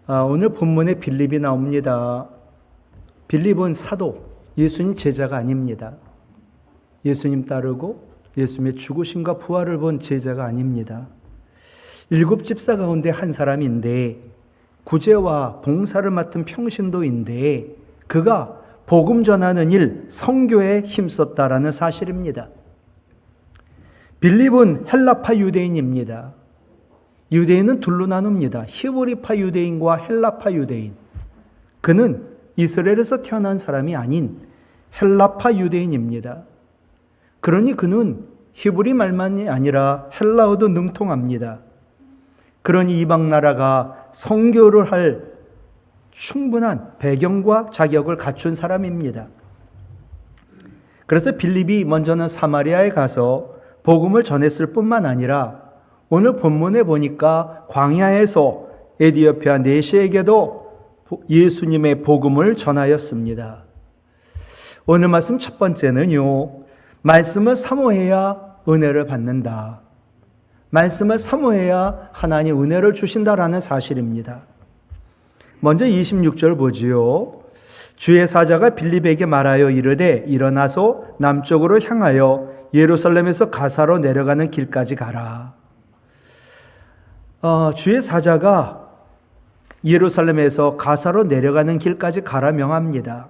오늘 본문에 빌립이 나옵니다. 빌립은 사도, 예수님 제자가 아닙니다. 예수님 따르고 예수님의 죽으심과 부활을 본 제자가 아닙니다. 7 집사 가운데 한 사람인데 구제와 봉사를 맡은 평신도인데 그가 복음 전하는 일, 선교에 힘썼다라는 사실입니다. 빌립은 헬라파 유대인입니다. 유대인은 둘로 나눕니다. 히브리파 유대인과 헬라파 유대인. 그는 이스라엘에서 태어난 사람이 아닌 헬라파 유대인입니다. 그러니 그는 히브리 말만이 아니라 헬라어도 능통합니다. 그러니 이방 나라가 선교를 할 충분한 배경과 자격을 갖춘 사람입니다. 그래서 빌립이 먼저는 사마리아에 가서 복음을 전했을 뿐만 아니라 오늘 본문에 보니까 광야에서 에디오피아 내시에게도 예수님의 복음을 전하였습니다. 오늘 말씀 첫 번째는요, 말씀을 사모해야 은혜를 받는다. 말씀을 사모해야 하나님 은혜를 주신다라는 사실입니다. 먼저 26절 보지요. 주의 사자가 빌립에게 말하여 이르되 일어나서 남쪽으로 향하여 예루살렘에서 가사로 내려가는 길까지 가라. 주의 사자가 예루살렘에서 가사로 내려가는 길까지 가라 명합니다.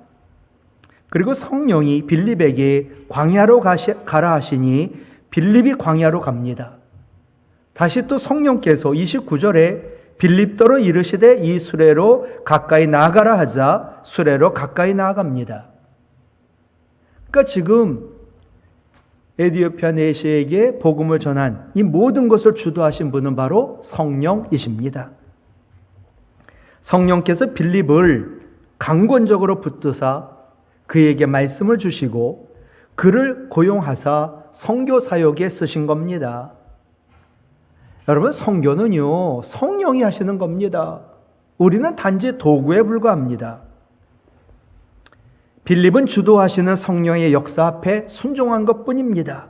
그리고 성령이 빌립에게 광야로 가라 하시니 빌립이 광야로 갑니다. 다시 또 성령께서 29절에 빌립더러 이르시되 이 수레로 가까이 나아가라 하자 수레로 가까이 나아갑니다. 그러니까 지금 에디오피아 내시에게 복음을 전한 이 모든 것을 주도하신 분은 바로 성령이십니다. 성령께서 빌립을 강권적으로 붙드사 그에게 말씀을 주시고 그를 고용하사 선교 사역에 쓰신 겁니다. 여러분, 선교는요, 성령이 하시는 겁니다. 우리는 단지 도구에 불과합니다. 빌립은 주도하시는 성령의 역사 앞에 순종한 것뿐입니다.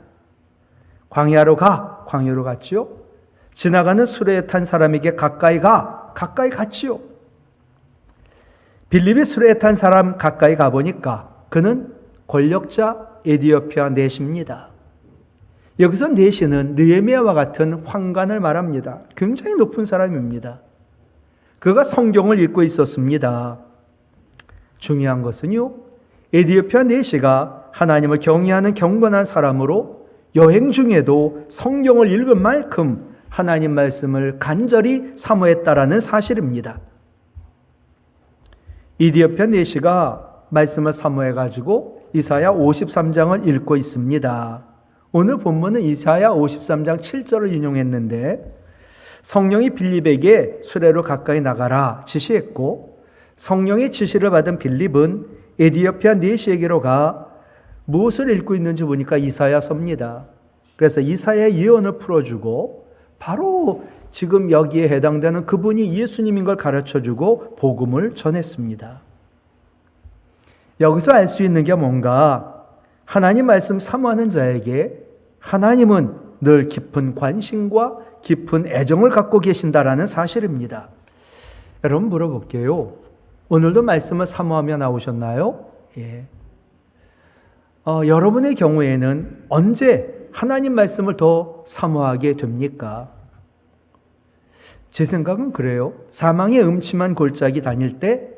광야로 갔지요. 지나가는 수레에 탄 사람에게 가까이 갔지요. 빌립이 수레에 탄 사람 가까이 가보니까 그는 권력자 에디오피아 내시입니다. 여기서 내시는 느헤미야와 같은 황관을 말합니다. 굉장히 높은 사람입니다. 그가 성경을 읽고 있었습니다. 중요한 것은요, 에디오피아 내시가 하나님을 경외하는 경건한 사람으로 여행 중에도 성경을 읽은 만큼 하나님 말씀을 간절히 사모했다라는 사실입니다. 에디오피아 내시가 말씀을 사모해가지고 이사야 53장을 읽고 있습니다. 오늘 본문은 이사야 53장 7절을 인용했는데 성령이 빌립에게 수레로 가까이 나가라 지시했고 성령의 지시를 받은 빌립은 에디오피아 내시에게로 가 무엇을 읽고 있는지 보니까 이사야서입니다. 그래서 이사야의 예언을 풀어주고 바로 지금 여기에 해당되는 그분이 예수님인 걸 가르쳐주고 복음을 전했습니다. 여기서 알 수 있는 게 뭔가 하나님 말씀 사모하는 자에게 하나님은 늘 깊은 관심과 깊은 애정을 갖고 계신다라는 사실입니다. 여러분 물어볼게요. 오늘도 말씀을 사모하며 나오셨나요? 예. 여러분의 경우에는 언제 하나님 말씀을 더 사모하게 됩니까? 제 생각은 그래요. 사망의 음침한 골짜기 다닐 때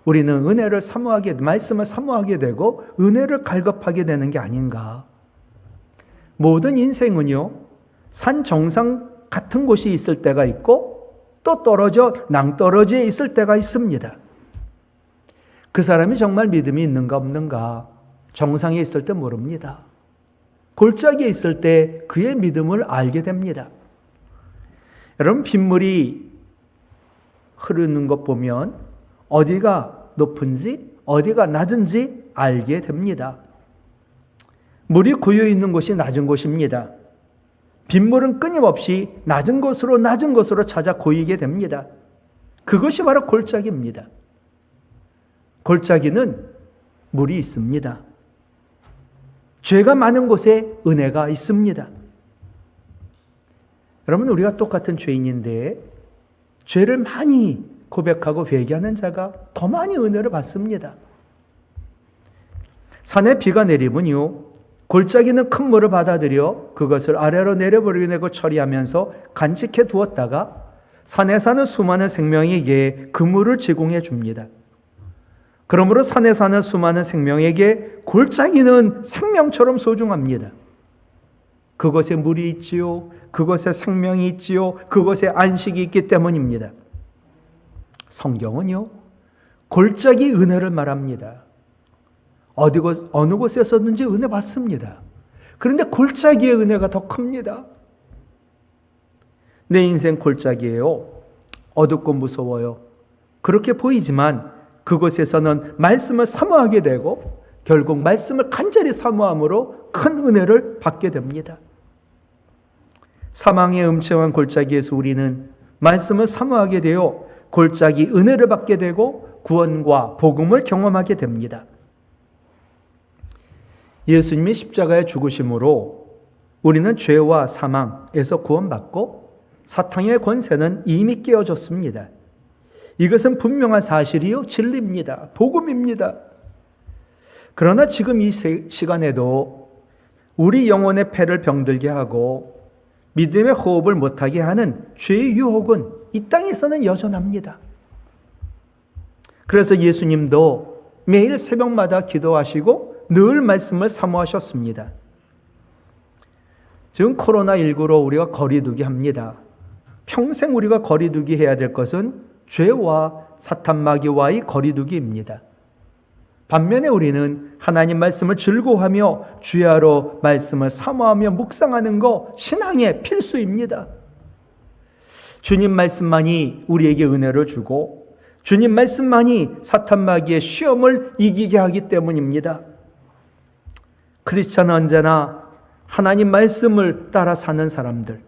우리는 은혜를 사모하게, 말씀을 사모하게 되고 은혜를 갈급하게 되는 게 아닌가. 모든 인생은요, 산 정상 같은 곳이 있을 때가 있고 또 낭떠러지에 있을 때가 있습니다. 그 사람이 정말 믿음이 있는가 없는가 정상에 있을 때 모릅니다. 골짜기에 있을 때 그의 믿음을 알게 됩니다. 여러분, 빗물이 흐르는 것 보면 어디가 높은지 어디가 낮은지 알게 됩니다. 물이 고여 있는 곳이 낮은 곳입니다. 빗물은 끊임없이 낮은 곳으로 찾아 고이게 됩니다. 그것이 바로 골짜기입니다. 골짜기는 물이 있습니다. 죄가 많은 곳에 은혜가 있습니다. 여러분, 우리가 똑같은 죄인인데 죄를 많이 고백하고 회개하는 자가 더 많이 은혜를 받습니다. 산에 비가 내리면요, 골짜기는 큰 물을 받아들여 그것을 아래로 내려버리고 처리하면서 간직해 두었다가 산에 사는 수많은 생명에게 그 물을 제공해 줍니다. 그러므로 산에 사는 수많은 생명에게 골짜기는 생명처럼 소중합니다. 그것에 물이 있지요. 그것에 생명이 있지요. 그것에 안식이 있기 때문입니다. 성경은요, 골짜기 은혜를 말합니다. 어느 곳에서든지 은혜 받습니다. 그런데 골짜기의 은혜가 더 큽니다. 내 인생 골짜기예요. 어둡고 무서워요. 그렇게 보이지만 그곳에서는 말씀을 사모하게 되고 결국 말씀을 간절히 사모함으로 큰 은혜를 받게 됩니다. 사망의 음침한 골짜기에서 우리는 말씀을 사모하게 되어 골짜기 은혜를 받게 되고 구원과 복음을 경험하게 됩니다. 예수님이 십자가에 죽으심으로 우리는 죄와 사망에서 구원받고 사탄의 권세는 이미 깨어졌습니다. 이것은 분명한 사실이요, 진리입니다. 복음입니다. 그러나 지금 이 시간에도 우리 영혼의 폐를 병들게 하고 믿음의 호흡을 못하게 하는 죄의 유혹은 이 땅에서는 여전합니다. 그래서 예수님도 매일 새벽마다 기도하시고 늘 말씀을 사모하셨습니다. 지금 코로나19로 우리가 거리두기 합니다. 평생 우리가 거리두기 해야 될 것은 죄와 사탄 마귀와의 거리두기입니다. 반면에 우리는 하나님 말씀을 즐거워하며 주야로 말씀을 사모하며 묵상하는 거 신앙의 필수입니다. 주님 말씀만이 우리에게 은혜를 주고 주님 말씀만이 사탄 마귀의 시험을 이기게 하기 때문입니다. 크리스찬은 언제나 하나님 말씀을 따라 사는 사람들,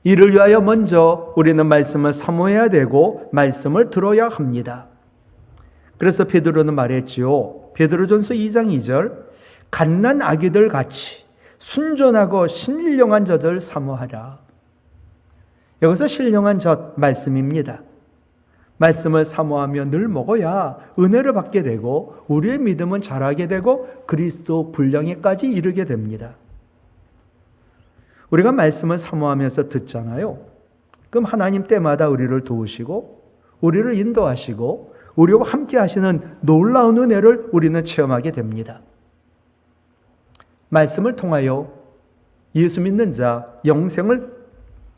이를 위하여 먼저 우리는 말씀을 사모해야 되고 말씀을 들어야 합니다. 그래서 베드로는 말했지요. 베드로전서 2장 2절, 갓난 아기들 같이 순전하고 신령한 젖을 사모하라. 여기서 신령한 젖 말씀입니다. 말씀을 사모하며 늘 먹어야 은혜를 받게 되고 우리의 믿음은 자라게 되고 그리스도 분량에까지 이르게 됩니다. 우리가 말씀을 사모하면서 듣잖아요. 그럼 하나님 때마다 우리를 도우시고 우리를 인도하시고 우리와 함께 하시는 놀라운 은혜를 우리는 체험하게 됩니다. 말씀을 통하여 예수 믿는 자 영생을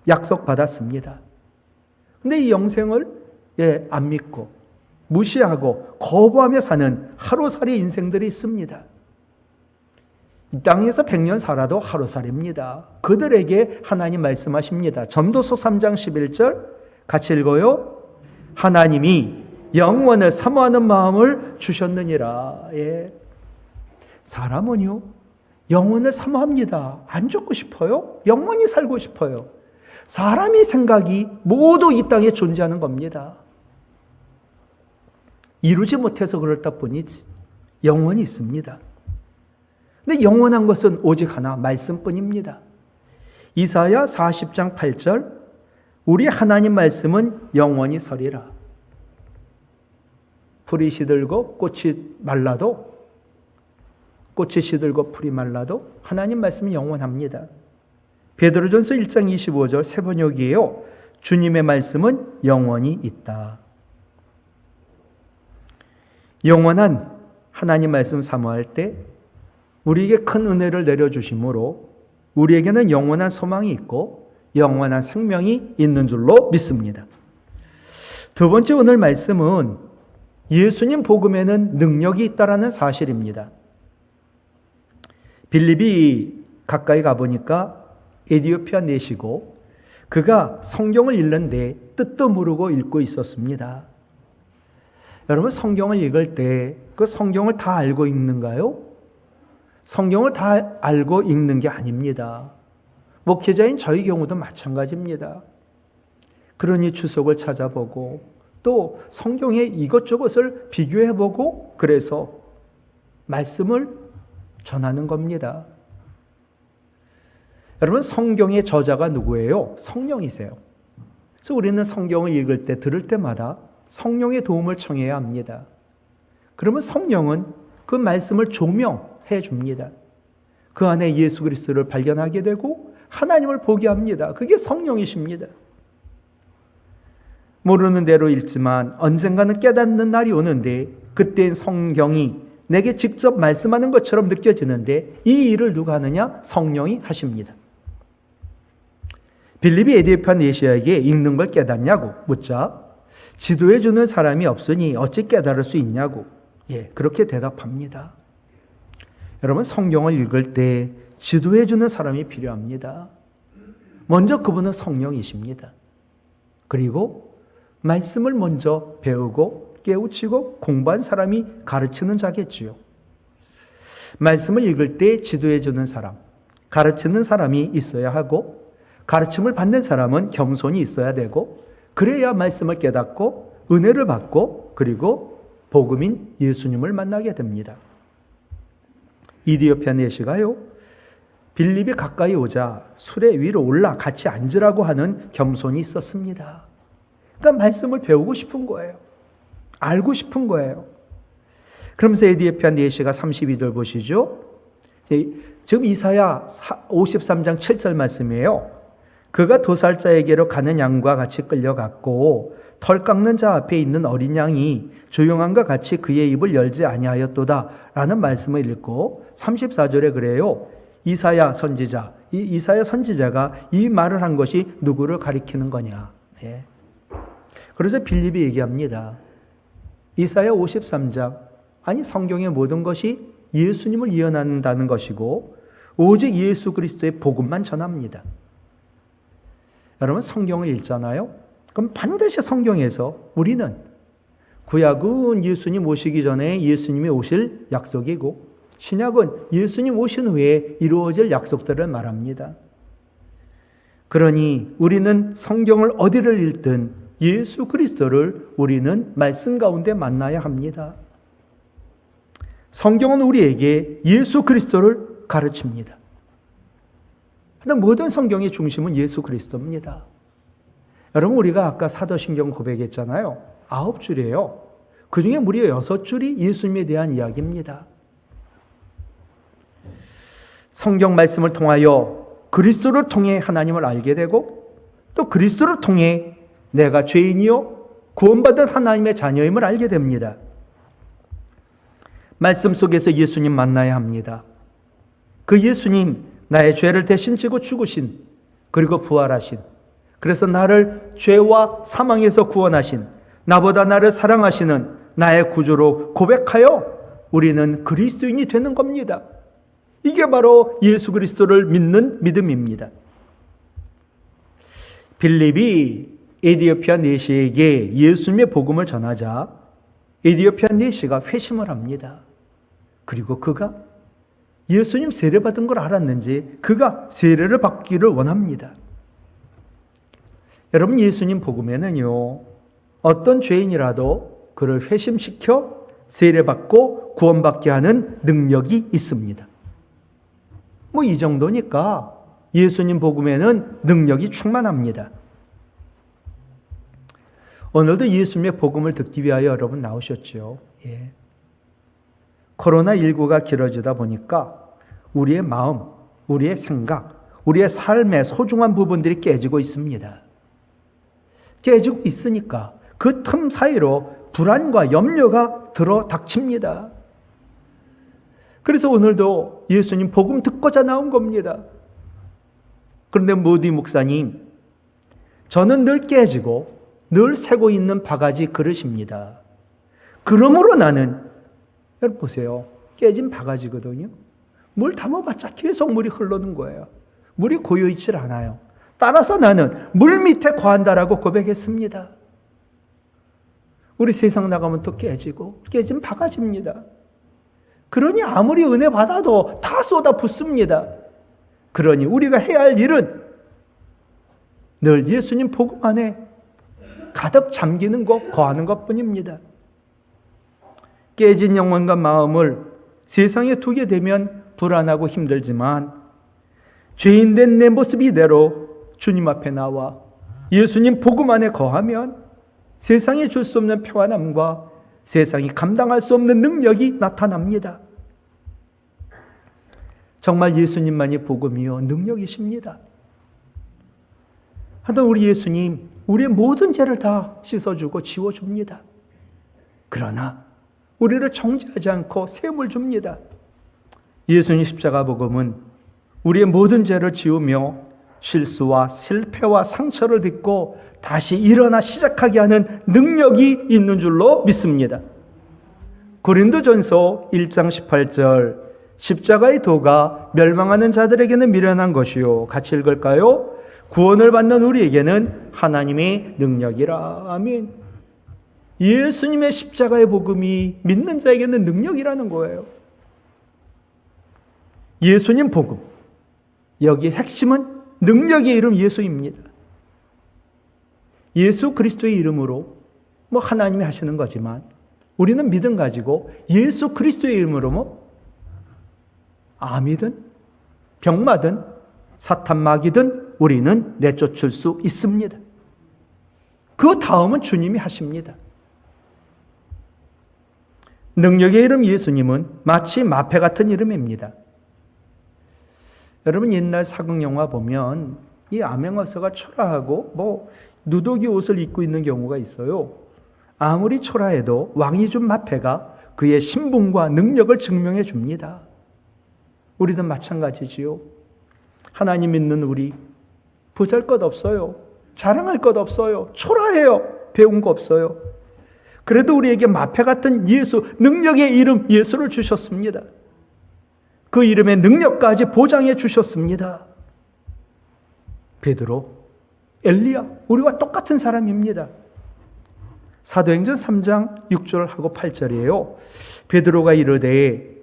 약속받았습니다. 근데 이 영생을 안 믿고 무시하고 거부하며 사는 하루살이 인생들이 있습니다. 이 땅에서 100년 살아도 하루살입니다. 그들에게 하나님 말씀하십니다. 전도서 3장 11절 같이 읽어요. 하나님이 영원을 사모하는 마음을 주셨느니라. 예. 사람은요, 영원을 사모합니다. 안 죽고 싶어요? 영원히 살고 싶어요. 사람이 생각이 모두 이 땅에 존재하는 겁니다. 이루지 못해서 그렇다 뿐이지 영원이 있습니다. 근데 영원한 것은 오직 하나, 말씀뿐입니다. 이사야 40장 8절, 우리 하나님 말씀은 영원히 서리라. 풀이 시들고 꽃이 말라도, 꽃이 시들고 풀이 말라도 하나님 말씀이 영원합니다. 베드로전서 1장 25절 세번역이에요. 주님의 말씀은 영원히 있다. 영원한 하나님 말씀 사모할 때 우리에게 큰 은혜를 내려주심으로 우리에게는 영원한 소망이 있고 영원한 생명이 있는 줄로 믿습니다. 두 번째 오늘 말씀은 예수님 복음에는 능력이 있다라는 사실입니다. 빌립이 가까이 가보니까 에디오피아 내시고 그가 성경을 읽는데 뜻도 모르고 읽고 있었습니다. 여러분, 성경을 읽을 때 그 성경을 다 알고 읽는가요? 성경을 다 알고 읽는 게 아닙니다. 목회자인 저희 경우도 마찬가지입니다. 그러니 주석을 찾아보고 또 성경의 이것저것을 비교해보고 그래서 말씀을 전하는 겁니다. 여러분, 성경의 저자가 누구예요? 성령이세요. 그래서 우리는 성경을 읽을 때, 들을 때마다 성령의 도움을 청해야 합니다. 그러면 성령은 그 말씀을 조명해 줍니다. 그 안에 예수 그리스도를 발견하게 되고 하나님을 보게 합니다. 그게 성령이십니다. 모르는 대로 읽지만 언젠가는 깨닫는 날이 오는데 그때는 성경이 내게 직접 말씀하는 것처럼 느껴지는데 이 일을 누가 하느냐? 성령이 하십니다. 빌립이 에디오피아 내시아에게 읽는 걸 깨닫냐고 묻자 지도해 주는 사람이 없으니 어찌 깨달을 수 있냐고 그렇게 대답합니다. 여러분 성경을 읽을 때 지도해 주는 사람이 필요합니다. 먼저 그분은 성령이십니다. 그리고 말씀을 먼저 배우고 깨우치고 공부한 사람이 가르치는 자겠지요. 말씀을 읽을 때 지도해 주는 사람, 가르치는 사람이 있어야 하고 가르침을 받는 사람은 겸손이 있어야 되고 그래야 말씀을 깨닫고 은혜를 받고 그리고 복음인 예수님을 만나게 됩니다. 이디오피아 내시가요. 빌립이 가까이 오자 수레 위로 올라 같이 앉으라고 하는 겸손이 있었습니다. 그러니까 말씀을 배우고 싶은 거예요. 알고 싶은 거예요. 그러면서 에디오피아 내시가 32절 보시죠. 지금 이사야 53장 7절 말씀이에요. 그가 도살자에게로 가는 양과 같이 끌려갔고 털 깎는 자 앞에 있는 어린 양이 조용함과 같이 그의 입을 열지 아니하였도다 라는 말씀을 읽고 34절에 그래요. 이사야 선지자, 이 이사야 선지자가 이 말을 한 것이 누구를 가리키는 거냐. 그래서 빌립이 얘기합니다. 이사야 53장, 아니 성경의 모든 것이 예수님을 예언한다는 것이고 오직 예수 그리스도의 복음만 전합니다. 여러분 성경을 읽잖아요. 그럼 반드시 성경에서 우리는 구약은 예수님 오시기 전에 예수님이 오실 약속이고 신약은 예수님 오신 후에 이루어질 약속들을 말합니다. 그러니 우리는 성경을 어디를 읽든 예수 그리스도를 우리는 말씀 가운데 만나야 합니다. 성경은 우리에게 예수 그리스도를 가르칩니다. 근데 모든 성경의 중심은 예수 그리스도입니다. 여러분 우리가 아까 사도신경 고백했잖아요. 9줄이에요. 그중에 무려 6줄이 예수님에 대한 이야기입니다. 성경 말씀을 통하여 그리스도를 통해 하나님을 알게 되고 또 그리스도를 통해 내가 죄인이요 구원받은 하나님의 자녀임을 알게 됩니다. 말씀 속에서 예수님 만나야 합니다. 그 예수님 나의 죄를 대신 지고 죽으신 그리고 부활하신 그래서 나를 죄와 사망에서 구원하신 나보다 나를 사랑하시는 나의 구주로 고백하여 우리는 그리스도인이 되는 겁니다. 이게 바로 예수 그리스도를 믿는 믿음입니다. 빌립이 에디오피아 내시에게 예수님의 복음을 전하자 에디오피아 내시가 회심을 합니다. 그리고 그가 예수님 세례받은 걸 알았는지 그가 세례를 받기를 원합니다. 여러분 예수님 복음에는요 어떤 죄인이라도 그를 회심시켜 세례받고 구원받게 하는 능력이 있습니다. 뭐 이 정도니까 예수님 복음에는 능력이 충만합니다. 오늘도 예수님의 복음을 듣기 위하여 여러분 나오셨죠. 코로나19가 길어지다 보니까 우리의 마음, 우리의 생각, 우리의 삶의 소중한 부분들이 깨지고 있습니다. 깨지고 있으니까 그 틈 사이로 불안과 염려가 들어 닥칩니다. 그래서 오늘도 예수님 복음 듣고자 나온 겁니다. 그런데 모디 목사님, 저는 늘 깨지고 늘 새고 있는 바가지 그릇입니다. 그러므로 나는, 여러분 보세요. 깨진 바가지거든요. 물 담아봤자 계속 물이 흐르는 거예요. 물이 고여있질 않아요. 따라서 나는 물 밑에 거한다라고 고백했습니다. 우리 세상 나가면 또 깨지고 깨진 바가지입니다. 그러니 아무리 은혜 받아도 다 쏟아붓습니다. 그러니 우리가 해야 할 일은 늘 예수님 복음 안에 가득 잠기는 것, 거하는 것뿐입니다. 깨진 영혼과 마음을 세상에 두게 되면 불안하고 힘들지만 죄인된 내 모습 이대로 주님 앞에 나와 예수님 복음 안에 거하면 세상이 줄 수 없는 평안함과 세상이 감당할 수 없는 능력이 나타납니다. 정말 예수님만이 복음이요 능력이십니다. 하여튼 우리 예수님 우리의 모든 죄를 다 씻어주고 지워줍니다. 그러나 우리를 정죄하지 않고 셈을 줍니다. 예수님 십자가 복음은 우리의 모든 죄를 지우며 실수와 실패와 상처를 딛고 다시 일어나 시작하게 하는 능력이 있는 줄로 믿습니다. 고린도전서 1장 18절 십자가의 도가 멸망하는 자들에게는 미련한 것이요. 같이 읽을까요? 구원을 받는 우리에게는 하나님의 능력이라. 아멘. 예수님의 십자가의 복음이 믿는 자에게는 능력이라는 거예요. 예수님 복음. 여기 핵심은 능력의 이름 예수입니다. 예수 그리스도의 이름으로 하나님이 하시는 거지만 우리는 믿음 가지고 예수 그리스도의 이름으로 암이든 병마든 사탄 마귀든 우리는 내쫓을 수 있습니다. 그 다음은 주님이 하십니다. 능력의 이름 예수님은 마치 마패 같은 이름입니다. 여러분 옛날 사극 영화 보면 이 암행어사가 초라하고 누더기 옷을 입고 있는 경우가 있어요. 아무리 초라해도 왕이 준 마패가 그의 신분과 능력을 증명해 줍니다. 우리도 마찬가지지요. 하나님 믿는 우리 보잘 것 없어요. 자랑할 것 없어요. 초라해요. 배운 거 없어요. 그래도 우리에게 마패 같은 예수, 능력의 이름 예수를 주셨습니다. 그 이름의 능력까지 보장해 주셨습니다. 베드로, 엘리야, 우리와 똑같은 사람입니다. 사도행전 3장 6절하고 8절이에요. 베드로가 이르되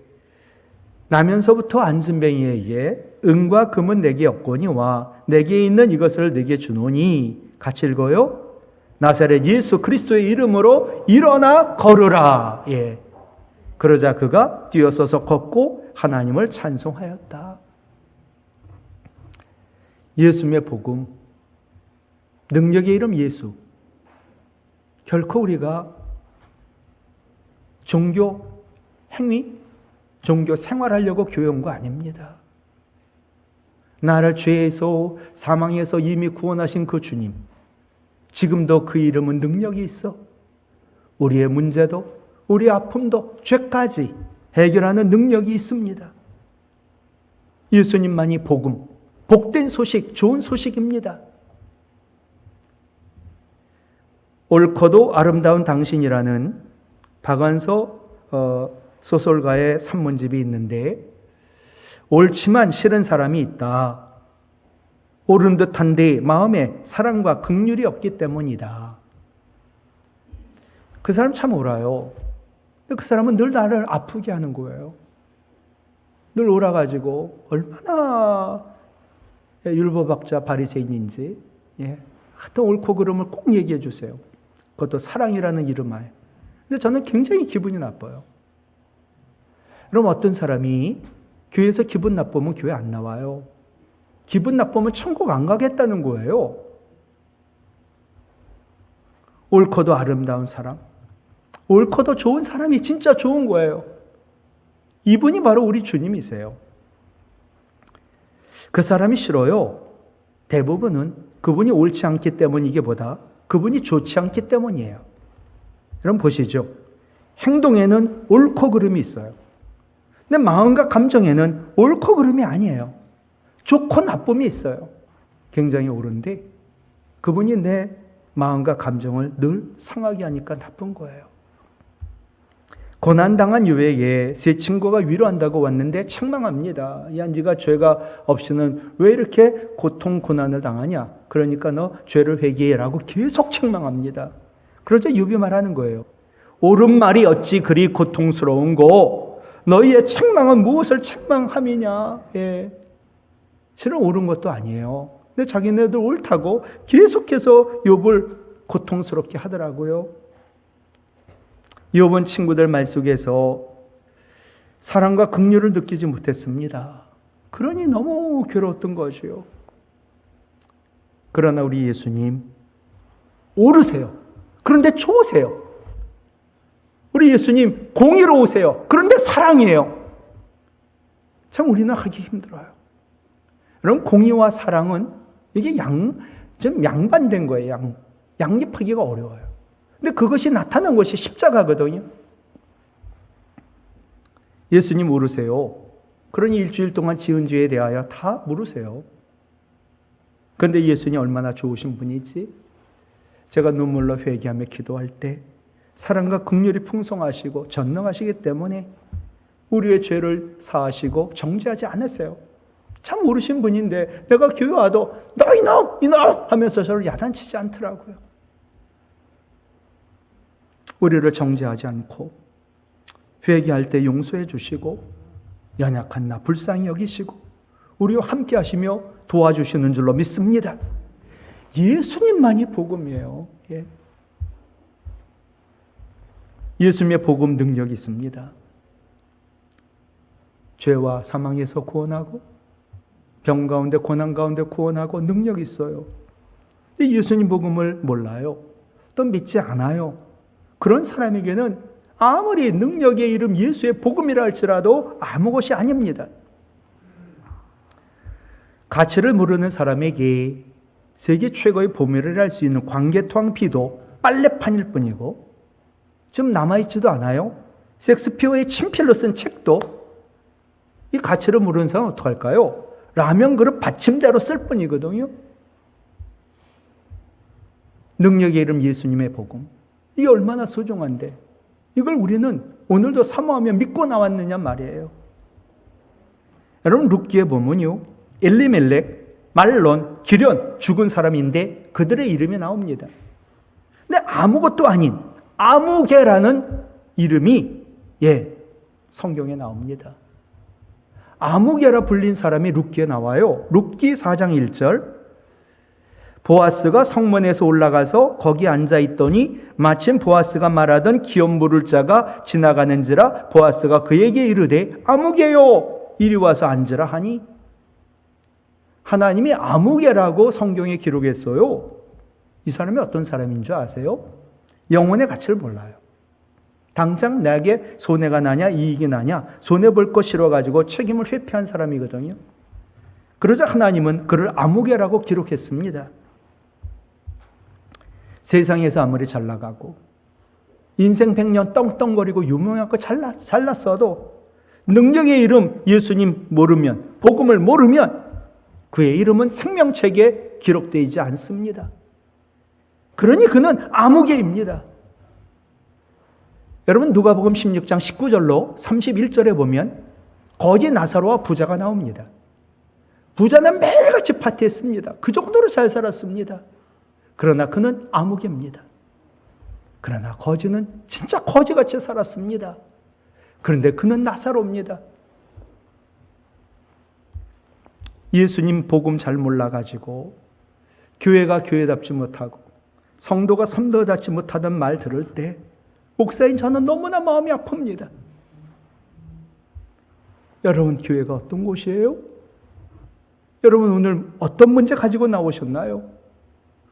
나면서부터 안진뱅이에게 은과 금은 내게 없거니와 내게 있는 이것을 내게 주노니 같이 읽어요. 나사렛 예수 그리스도의 이름으로 일어나 걸으라. 예. 그러자 그가 뛰어서서 걷고 하나님을 찬송하였다. 예수님의 복음, 능력의 이름 예수. 결코 우리가 종교 행위, 종교 생활하려고 교회 온 거 아닙니다. 나를 죄에서 사망에서 이미 구원하신 그 주님, 지금도 그 이름은 능력이 있어 우리의 문제도 우리의 아픔도 죄까지 해결하는 능력이 있습니다. 예수님만이 복음, 복된 소식, 좋은 소식입니다. 옳고도 아름다운 당신이라는 박완서 소설가의 산문집이 있는데 옳지만 싫은 사람이 있다. 옳은 듯한데 마음에 사랑과 긍휼이 없기 때문이다. 그 사람 참 옳아요. 근데 그 사람은 늘 나를 아프게 하는 거예요. 늘 옳아가지고 얼마나 율법학자 바리새인인지 하여튼 옳고 그름을 꼭 얘기해 주세요. 그것도 사랑이라는 이름하에. 근데 저는 굉장히 기분이 나빠요. 그럼 어떤 사람이 교회에서 기분 나쁘면 교회 안 나와요. 기분 나쁘면 천국 안 가겠다는 거예요. 옳고도 아름다운 사람, 옳고도 좋은 사람이 진짜 좋은 거예요. 이분이 바로 우리 주님이세요. 그 사람이 싫어요. 대부분은 그분이 옳지 않기 때문이기보다 그분이 좋지 않기 때문이에요. 여러분 보시죠. 행동에는 옳고 그름이 있어요. 근데 마음과 감정에는 옳고 그름이 아니에요. 좋고 나쁨이 있어요. 굉장히 옳은데 그분이 내 마음과 감정을 늘 상하게 하니까 나쁜 거예요. 고난당한 유에게 세 친구가 위로한다고 왔는데 책망합니다. 야, 네가 죄가 없이는 왜 이렇게 고통, 고난을 당하냐? 그러니까 너 죄를 회개해라고 계속 책망합니다. 그러자 욥이 말하는 거예요. 옳은 말이 어찌 그리 고통스러운고 너희의 책망은 무엇을 책망함이냐? 예. 실은 옳은 것도 아니에요. 근데 자기네들 옳다고 계속해서 욥을 고통스럽게 하더라고요. 욥은 친구들 말 속에서 사랑과 긍휼을 느끼지 못했습니다. 그러니 너무 괴로웠던 거죠. 그러나 우리 예수님 오르세요. 그런데 좋으세요. 우리 예수님 공의로우세요. 그런데 사랑이에요. 참 우리는 하기 힘들어요. 여러분, 공의와 사랑은 이게 좀 양반된 거예요. 양립하기가 어려워요. 근데 그것이 나타난 것이 십자가거든요. 예수님 물으세요. 그러니 일주일 동안 지은 죄에 대하여 다 물으세요. 그런데 예수님 얼마나 좋으신 분이지? 제가 눈물로 회개하며 기도할 때 사랑과 긍휼이 풍성하시고 전능하시기 때문에 우리의 죄를 사하시고 정죄하지 않으세요. 참 모르신 분인데 내가 교회 와도 너 이놈 하면서 저를 야단치지 않더라고요. 우리를 정죄하지 않고 회개할 때 용서해 주시고 연약한 나 불쌍히 여기시고 우리와 함께 하시며 도와주시는 줄로 믿습니다. 예수님만이 복음이에요. 예. 예수님의 복음 능력이 있습니다. 죄와 사망에서 구원하고 병 가운데 고난 가운데 구원하고 능력이 있어요. 근데 예수님 복음을 몰라요. 또 믿지 않아요. 그런 사람에게는 아무리 능력의 이름 예수의 복음이라 할지라도 아무것이 아닙니다. 가치를 모르는 사람에게 세계 최고의 보물을 할 수 있는 광개토항 비도 빨래판일 뿐이고 좀 남아있지도 않아요. 섹스피어의 친필로 쓴 책도 이 가치를 모르는 사람은 어떡할까요? 라면 그릇 받침대로 쓸 뿐이거든요. 능력의 이름 예수님의 복음, 이게 얼마나 소중한데 이걸 우리는 오늘도 사모하며 믿고 나왔느냐 말이에요. 여러분, 룻기에 보면요, 엘리멜렉, 말론, 기련 죽은 사람인데 그들의 이름이 나옵니다. 근데 아무것도 아닌 아무개라는 이름이 성경에 나옵니다. 아무개라 불린 사람이 룻기에 나와요. 룻기 4장 1절. 보아스가 성문에서 올라가서 거기 앉아있더니 마침 보아스가 말하던 기업 물을 자가 지나가는지라 보아스가 그에게 이르되 아무개요 이리 와서 앉으라 하니, 하나님이 아무개라고 성경에 기록했어요. 이 사람이 어떤 사람인 줄 아세요? 영혼의 가치를 몰라요. 당장 나에게 손해가 나냐 이익이 나냐 손해볼 거 싫어가지고 책임을 회피한 사람이거든요. 그러자 하나님은 그를 아무개라고 기록했습니다. 세상에서 아무리 잘 나가고 인생 100년 떵떵거리고 유명하고 잘났어도 능력의 이름 예수님 모르면, 복음을 모르면 그의 이름은 생명책에 기록되지 않습니다. 그러니 그는 아무개입니다. 여러분, 누가복음 16장 19절로 31절에 보면 거지 나사로와 부자가 나옵니다. 부자는 매일같이 파티했습니다. 그 정도로 잘 살았습니다. 그러나 그는 아무개입니다. 그러나 거지는 진짜 거지같이 살았습니다. 그런데 그는 나사로입니다. 예수님 복음 잘 몰라가지고 교회가 교회답지 못하고 성도가 성도답지 못하던 말 들을 때 목사인 저는 너무나 마음이 아픕니다. 여러분, 교회가 어떤 곳이에요? 여러분, 오늘 어떤 문제 가지고 나오셨나요?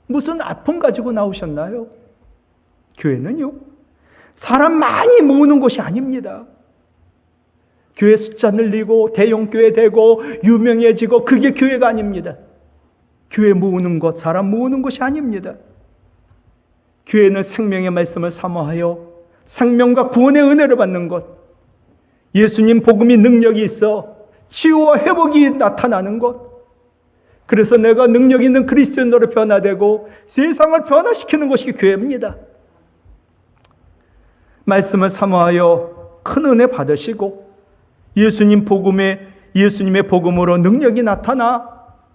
무슨 아픔 가지고 나오셨나요? 교회는요, 사람 많이 모으는 곳이 아닙니다. 교회 숫자 늘리고 대형교회 되고 유명해지고 그게 교회가 아닙니다. 교회 모으는 것, 사람 모으는 것이 아닙니다. 교회는 생명의 말씀을 사모하여 생명과 구원의 은혜를 받는 것, 예수님 복음이 능력이 있어 치유와 회복이 나타나는 것, 그래서 내가 능력 있는 그리스도인으로 변화되고 세상을 변화시키는 것이 교회입니다. 말씀을 사모하여 큰 은혜 받으시고 예수님의 복음으로 능력이 나타나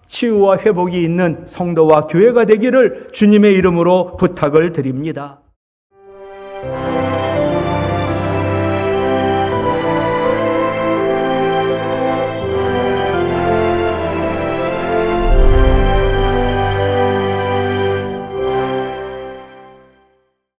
치유와 회복이 있는 성도와 교회가 되기를 주님의 이름으로 부탁을 드립니다.